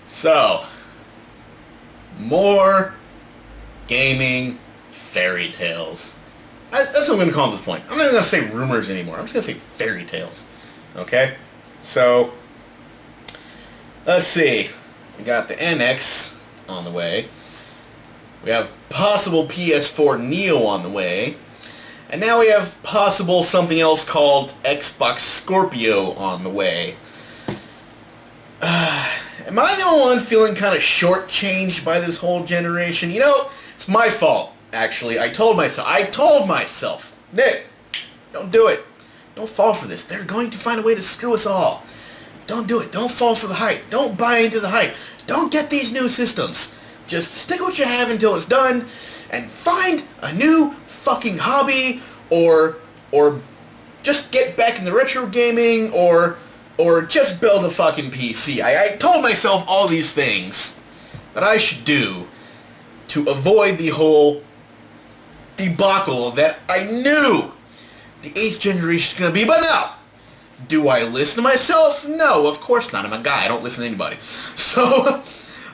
So, more gaming fairy tales. That's what I'm going to call them at this point. I'm not even going to say rumors anymore. I'm just going to say fairy tales. Okay? So, let's see. We got the NX on the way. We have possible PS4 Neo on the way. And now we have possible something else called Xbox Scorpio on the way. Am I the only one feeling kind of shortchanged by this whole generation? You know, it's my fault, actually. I told myself, Nick, don't do it. Don't fall for this. They're going to find a way to screw us all. Don't do it. Don't fall for the hype. Don't buy into the hype. Don't get these new systems. Just stick with what you have until it's done, and find a new fucking hobby, or just get back into retro gaming, or just build a fucking PC. I told myself all these things that I should do to avoid the whole debacle that I knew the 8th generation is going to be. But no! Do I listen to myself? No, of course not. I'm a guy. I don't listen to anybody. So,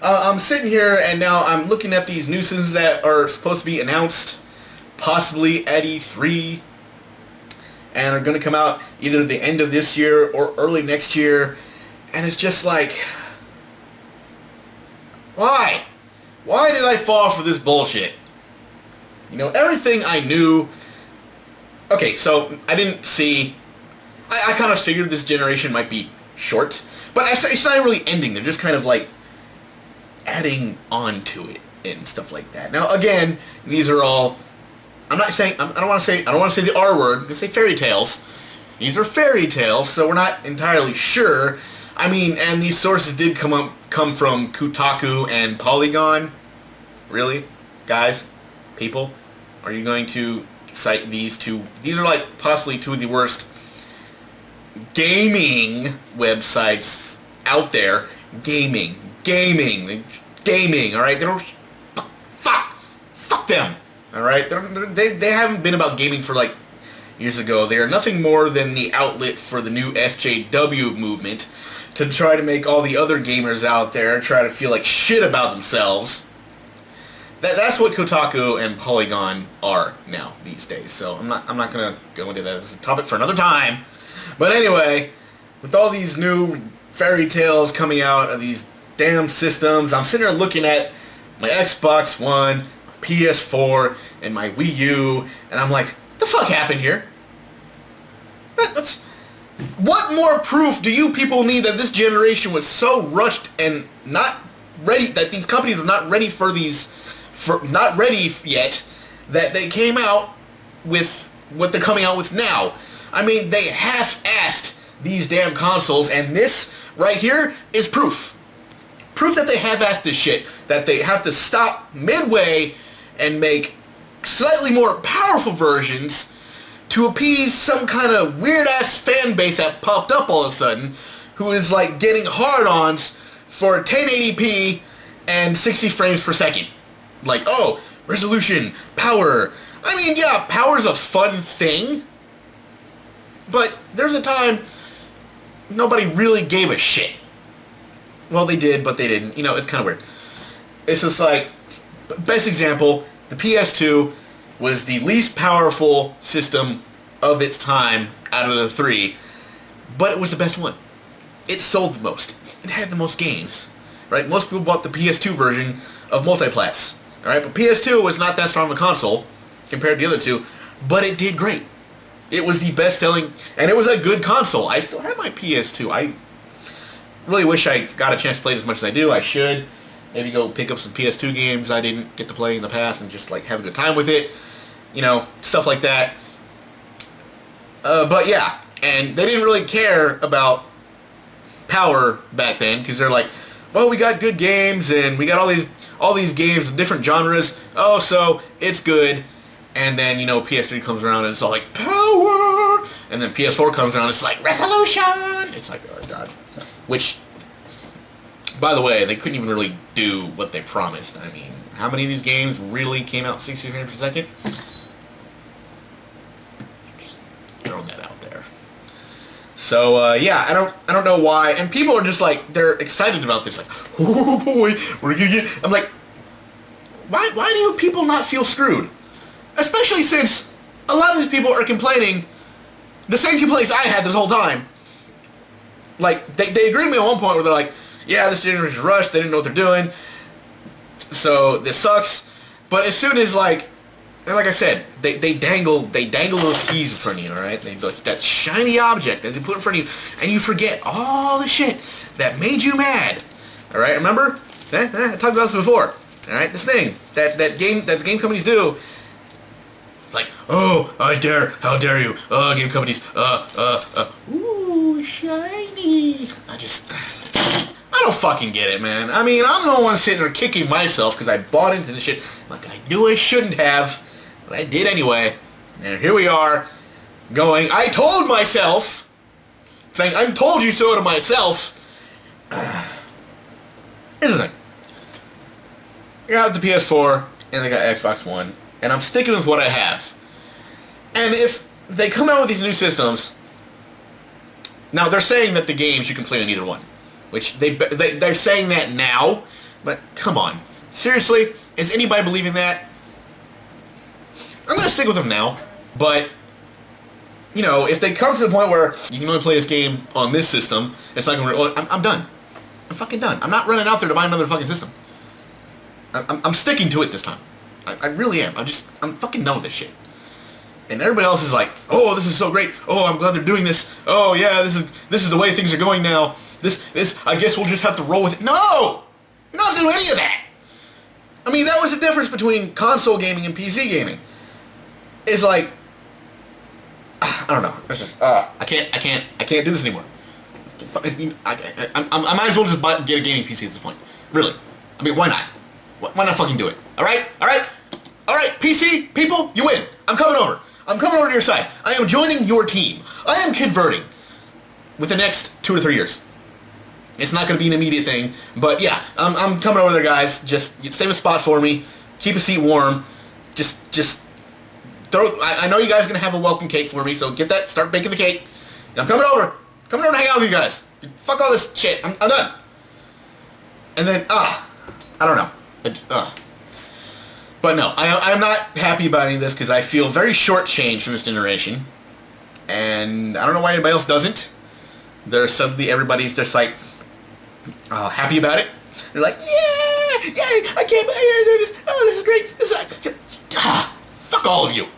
I'm sitting here and now I'm looking at these new systems that are supposed to be announced possibly at E3 and are going to come out either the end of this year or early next year, and it's just like, why? Why did I fall for this bullshit? You know, everything I knew. Okay, so I didn't see, I kind of figured this generation might be short, but it's not really ending. They're just kind of like adding on to it and stuff like that. Now again, these are all, I'm not saying, I don't want to say the R word. I'm going to say fairy tales. These are fairy tales, so we're not entirely sure. I mean, and these sources did come from Kotaku and Polygon. Really? Guys? People? Are you going to cite these two? These are like possibly two of the worst gaming websites out there. Gaming, alright? They don't, fuck them. Alright? They haven't been about gaming for like years ago. They are nothing more than the outlet for the new SJW movement to try to make all the other gamers out there try to feel like shit about themselves. That's what Kotaku and Polygon are now these days. So I'm not gonna go into that as a topic for another time. But anyway, with all these new fairy tales coming out of these damn systems, I'm sitting there looking at my Xbox One, my PS4, and my Wii U, and I'm like, what the fuck happened here? What more proof do you people need that this generation was so rushed and not ready, that these companies were not ready not ready yet, that they came out with what they're coming out with now? I mean, they half-assed these damn consoles, and this right here is proof. Proof that they half-assed this shit, that they have to stop midway and make slightly more powerful versions to appease some kind of weird-ass fan base that popped up all of a sudden, who is like getting hard-ons for 1080p and 60 frames per second. Like, oh, resolution, power. I mean, yeah, power's a fun thing, but there's a time nobody really gave a shit. Well, they did, but they didn't. You know, it's kind of weird. It's just like, best example, the PS2 was the least powerful system of its time out of the three, but it was the best one. It sold the most. It had the most games, right? Most people bought the PS2 version of Multiplats, all right? But PS2 was not that strong of a console compared to the other two, but it did great. It was the best-selling, and it was a good console. I still have my PS2. I really wish I got a chance to play it as much as I do. I should. Maybe go pick up some PS2 games I didn't get to play in the past and just like have a good time with it. You know, stuff like that. But yeah, and they didn't really care about power back then, because they're like, well, we got good games and we got all these games of different genres. Oh, so it's good. And then, you know, PS3 comes around and it's all like, power! And then PS4 comes around and it's like, resolution! It's like, oh god. Which, by the way, they couldn't even really do what they promised. I mean, how many of these games really came out 60 frames per second? Just throwing that out there. So yeah, I don't know why, and people are just like they're excited about this, like, oh boy, we're gonna get. I'm like, why do you people not feel screwed? Especially since a lot of these people are complaining the same complaints I had this whole time. Like they agreed with me at one point where they're like, yeah, this generation is rushed, they didn't know what they're doing, so this sucks. But as soon as like I said, they dangle those keys in front of you, alright? They like that shiny object that they put in front of you, and you forget all the shit that made you mad. Alright, remember? I talked about this before. Alright, this thing that the game companies do. Like, oh, how dare you, game companies, ooh, shiny. I don't fucking get it, man. I mean, I'm the one sitting there kicking myself because I bought into this shit. Like, I knew I shouldn't have. But I did anyway, and here we are, going, I told myself, saying, I told you so to myself. Here's the thing. I got the PS4, and I got Xbox One, and I'm sticking with what I have. And if they come out with these new systems, now they're saying that the games you can play on either one, which they're saying that now, but come on. Seriously, is anybody believing that? I'm going to stick with them now, but, you know, if they come to the point where you can only play this game on this system, it's not going to... I'm done. I'm fucking done. I'm not running out there to buy another fucking system. I'm sticking to it this time. I really am. I'm fucking done with this shit. And everybody else is like, oh, this is so great. Oh, I'm glad they're doing this. Oh, yeah, this is the way things are going now. This, I guess we'll just have to roll with it. No! You're not doing any of that! I mean, that was the difference between console gaming and PC gaming. It's like, I don't know. It's just, I can't do this anymore. I might as well just get a gaming PC at this point. Really. I mean, why not? Why not fucking do it? Alright? Alright? Alright, PC, people, you win. I'm coming over. I'm coming over to your side. I am joining your team. I am converting with the next 2 or 3 years. It's not going to be an immediate thing, but yeah, I'm coming over there, guys. Just save a spot for me. Keep a seat warm. Just I know you guys are going to have a welcome cake for me, so get that, start baking the cake. I'm coming over. Coming over to hang out with you guys. Fuck all this shit. I'm done. And then, I don't know. But no, I'm not happy about any of this because I feel very shortchanged from this generation. And I don't know why anybody else doesn't. There's suddenly everybody's just like happy about it. They're like, yeah, I can't believe this. Oh, this is great. Fuck all of you.